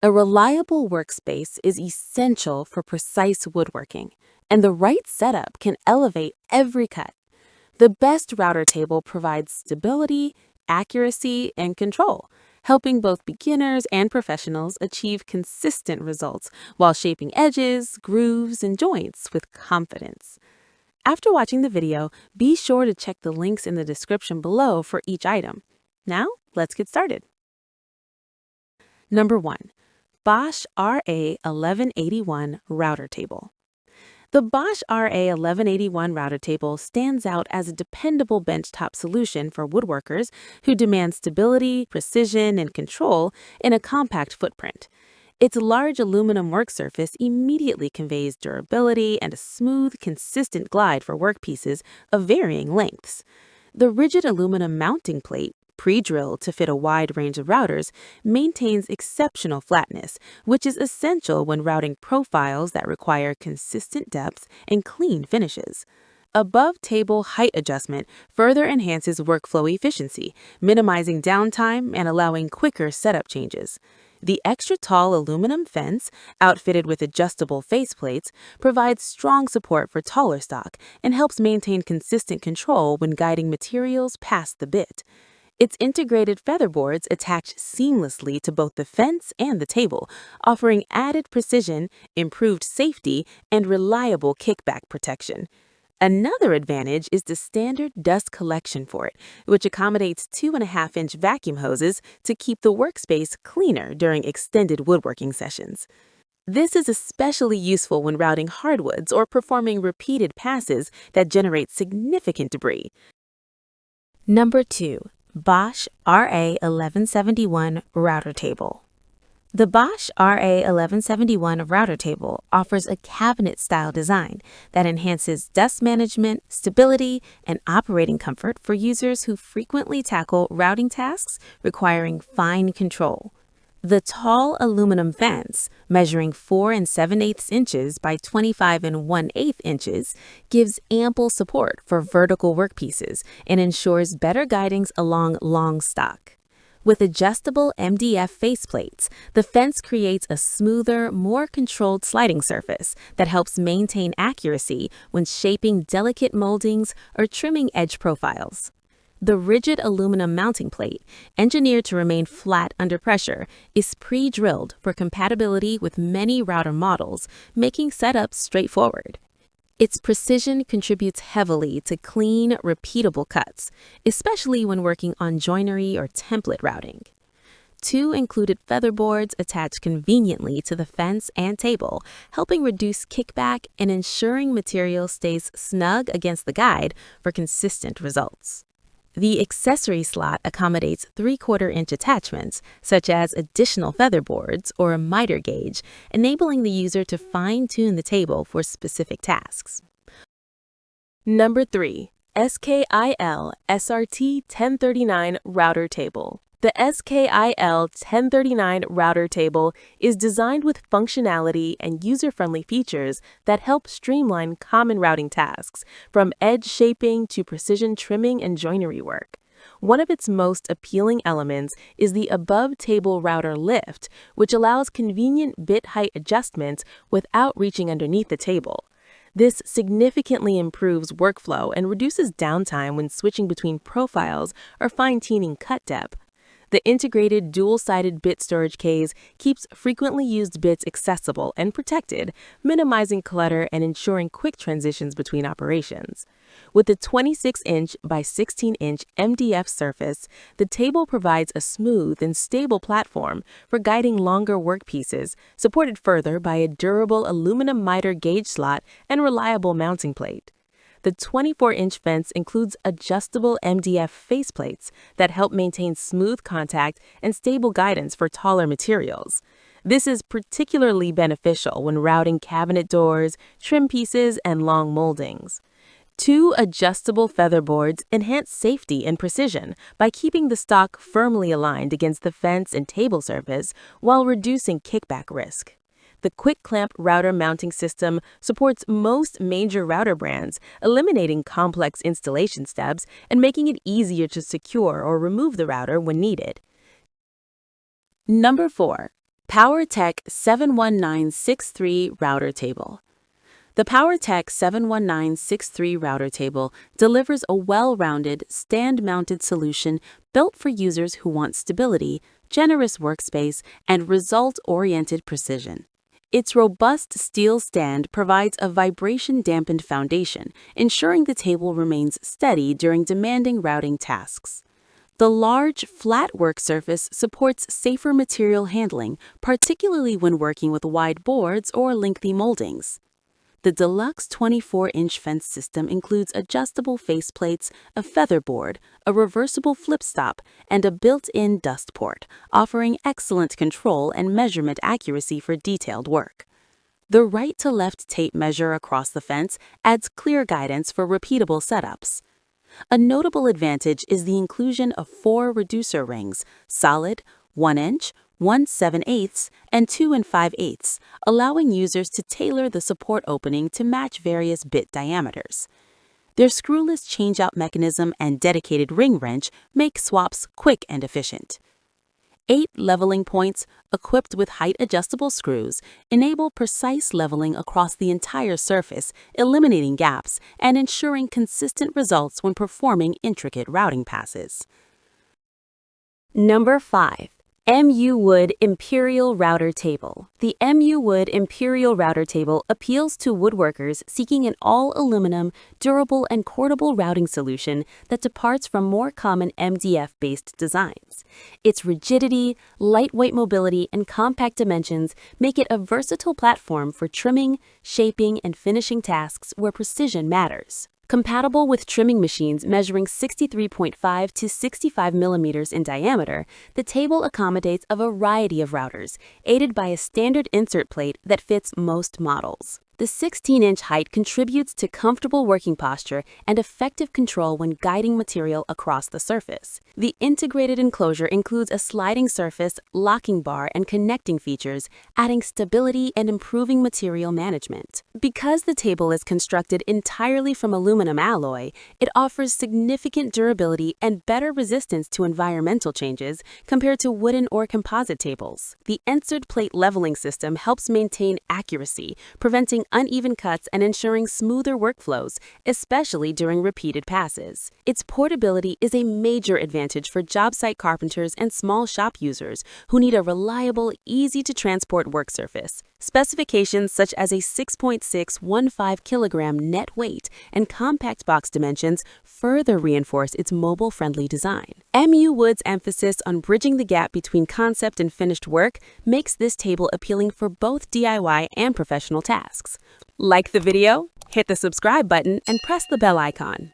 A reliable workspace is essential for precise woodworking, and the right setup can elevate every cut. The best router table provides stability, accuracy, and control, helping both beginners and professionals achieve consistent results while shaping edges, grooves, and joints with confidence. After watching the video, be sure to check the links in the description below for each item. Now, let's get started. Number 1. Bosch RA1181 Router Table. The Bosch RA1181 router table stands out as a dependable benchtop solution for woodworkers who demand stability, precision, and control in a compact footprint. Its large aluminum work surface immediately conveys durability and a smooth, consistent glide for workpieces of varying lengths. The rigid aluminum mounting plate, pre-drilled to fit a wide range of routers, maintains exceptional flatness, which is essential when routing profiles that require consistent depth and clean finishes. Above-table height adjustment further enhances workflow efficiency, minimizing downtime and allowing quicker setup changes. The extra-tall aluminum fence, outfitted with adjustable faceplates, provides strong support for taller stock and helps maintain consistent control when guiding materials past the bit. Its integrated featherboards attach seamlessly to both the fence and the table, offering added precision, improved safety, and reliable kickback protection. Another advantage is the standard dust collection for it, which accommodates 2.5-inch vacuum hoses to keep the workspace cleaner during extended woodworking sessions. This is especially useful when routing hardwoods or performing repeated passes that generate significant debris. Number 2. Bosch RA1171 Router Table. The Bosch RA1171 router table offers a cabinet-style design that enhances dust management, stability, and operating comfort for users who frequently tackle routing tasks requiring fine control. The tall aluminum fence, measuring 4 7/8 inches by 25 1/8 inches, gives ample support for vertical workpieces and ensures better guidance along long stock. With adjustable MDF faceplates, the fence creates a smoother, more controlled sliding surface that helps maintain accuracy when shaping delicate moldings or trimming edge profiles. The rigid aluminum mounting plate, engineered to remain flat under pressure, is pre-drilled for compatibility with many router models, making setup straightforward. Its precision contributes heavily to clean, repeatable cuts, especially when working on joinery or template routing. 2 included featherboards attach conveniently to the fence and table, helping reduce kickback and ensuring material stays snug against the guide for consistent results. The accessory slot accommodates 3/4-inch attachments, such as additional featherboards or a miter gauge, enabling the user to fine-tune the table for specific tasks. Number 3. SKIL SRT 1039 Router Table. The SKIL 1039 router table is designed with functionality and user-friendly features that help streamline common routing tasks, from edge shaping to precision trimming and joinery work. One of its most appealing elements is the above-table router lift, which allows convenient bit height adjustments without reaching underneath the table. This significantly improves workflow and reduces downtime when switching between profiles or fine-tuning cut depth. The integrated dual-sided bit storage case keeps frequently used bits accessible and protected, minimizing clutter and ensuring quick transitions between operations. With a 26-inch by 16-inch MDF surface, the table provides a smooth and stable platform for guiding longer workpieces, supported further by a durable aluminum miter gauge slot and reliable mounting plate. The 24-inch fence includes adjustable MDF faceplates that help maintain smooth contact and stable guidance for taller materials. This is particularly beneficial when routing cabinet doors, trim pieces, and long moldings. 2 adjustable featherboards enhance safety and precision by keeping the stock firmly aligned against the fence and table surface while reducing kickback risk. The quick clamp router mounting system supports most major router brands, eliminating complex installation steps and making it easier to secure or remove the router when needed. Number 4. POWERTEC 71963 Router Table. The POWERTEC 71963 router table delivers a well-rounded, stand-mounted solution built for users who want stability, generous workspace, and result-oriented precision. Its robust steel stand provides a vibration-dampened foundation, ensuring the table remains steady during demanding routing tasks. The large, flat work surface supports safer material handling, particularly when working with wide boards or lengthy moldings. The deluxe 24-inch fence system includes adjustable faceplates, a featherboard, a reversible flip stop, and a built-in dust port, offering excellent control and measurement accuracy for detailed work. The right-to-left tape measure across the fence adds clear guidance for repeatable setups. A notable advantage is the inclusion of 4 reducer rings, solid, 1 inch, 1 7/8, and 2 5/8, allowing users to tailor the support opening to match various bit diameters. Their screwless change-out mechanism and dedicated ring wrench make swaps quick and efficient. 8 leveling points, equipped with height-adjustable screws, enable precise leveling across the entire surface, eliminating gaps and ensuring consistent results when performing intricate routing passes. Number 5. MUWOOD Imperial Router Table. The MUWOOD Imperial Router Table appeals to woodworkers seeking an all-aluminum, durable, and portable routing solution that departs from more common MDF-based designs. Its rigidity, lightweight mobility, and compact dimensions make it a versatile platform for trimming, shaping, and finishing tasks where precision matters. Compatible with trimming machines measuring 63.5 to 65 millimeters in diameter, the table accommodates a variety of routers, aided by a standard insert plate that fits most models. The 16-inch height contributes to comfortable working posture and effective control when guiding material across the surface. The integrated enclosure includes a sliding surface, locking bar, and connecting features, adding stability and improving material management. Because the table is constructed entirely from aluminum alloy, it offers significant durability and better resistance to environmental changes compared to wooden or composite tables. The insert plate leveling system helps maintain accuracy, preventing uneven cuts and ensuring smoother workflows, especially during repeated passes. Its portability is a major advantage for job site carpenters and small shop users who need a reliable, easy-to-transport work surface. Specifications such as a 6.615 kilogram net weight and compact box dimensions further reinforce its mobile-friendly design. MUWOOD's emphasis on bridging the gap between concept and finished work makes this table appealing for both DIY and professional tasks. Like the video? Hit the subscribe button and press the bell icon.